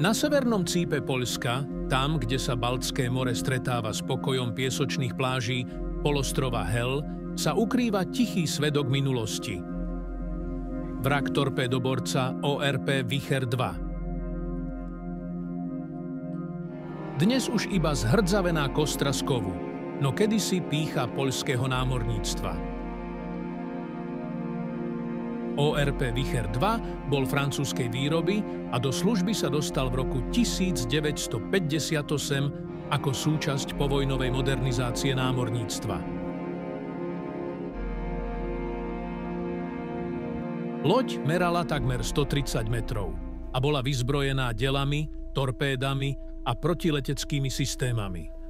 Na severnom cípe Poľska, tam, kde sa Baltské more stretáva s pokojom piesočných pláží polostrova Hel, sa ukrýva tichý svedok minulosti. Vrak torpédoborca ORP Vicher 2. Dnes už iba zhrdzavená kostra z kovu, no kedysi pýcha poľského námorníctva. ORP Vicher 2 bol francúzskej výroby a do služby sa dostal v roku 1958 ako súčasť povojnovej modernizácie námorníctva. Loď merala takmer 130 metrov a bola vyzbrojená delami, torpédami a protileteckými systémami.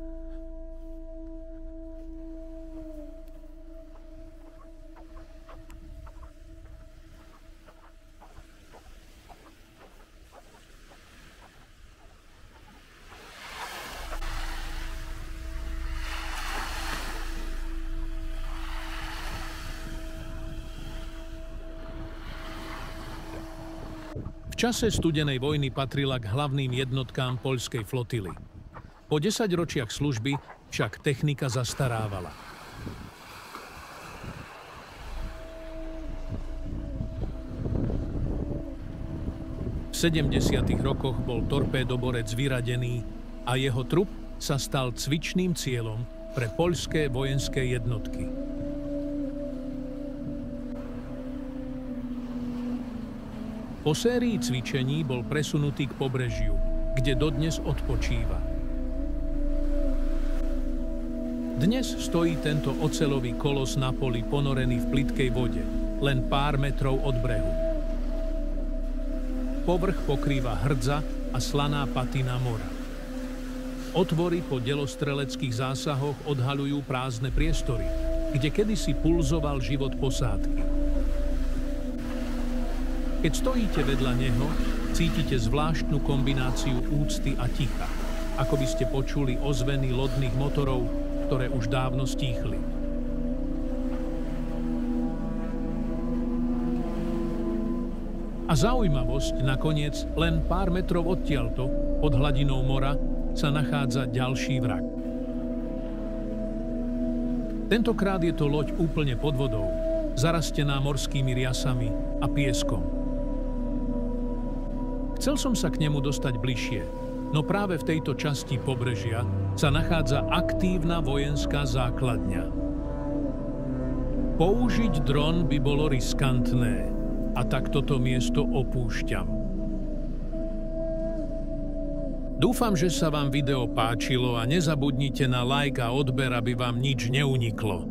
V čase studenej vojny patrila k hlavným jednotkám poľskej flotily. Po 10 ročiach služby však technika zastarávala. V 70. rokoch bol torpédoborec vyradený a jeho trup sa stal cvičným cieľom pre poľské vojenské jednotky. Po sérii cvičení bol presunutý k pobrežiu, kde dodnes odpočíva. Dnes stojí tento oceľový kolos na poli ponorený v plytkej vode, len pár metrov od brehu. Povrch pokrýva hrdza a slaná patina mora. Otvory po delostreleckých zásahoch odhaľujú prázdne priestory, kde kedysi pulzoval život posádky. Keď stojíte vedľa neho, cítite zvláštnu kombináciu úcty a ticha, ako by ste počuli ozveny lodných motorov, ktoré už dávno stíchli. A zaujímavosť nakoniec, len pár metrov odtiaľto, pod hladinou mora, sa nachádza ďalší vrak. Tentokrát je to loď úplne pod vodou, zarastená morskými riasami a pieskom. Chcel som sa k nemu dostať bližšie, no práve v tejto časti pobrežia sa nachádza aktívna vojenská základňa. Použiť dron by bolo riskantné, a tak toto miesto opúšťam. Dúfam, že sa vám video páčilo a nezabudnite na like a odber, aby vám nič neuniklo.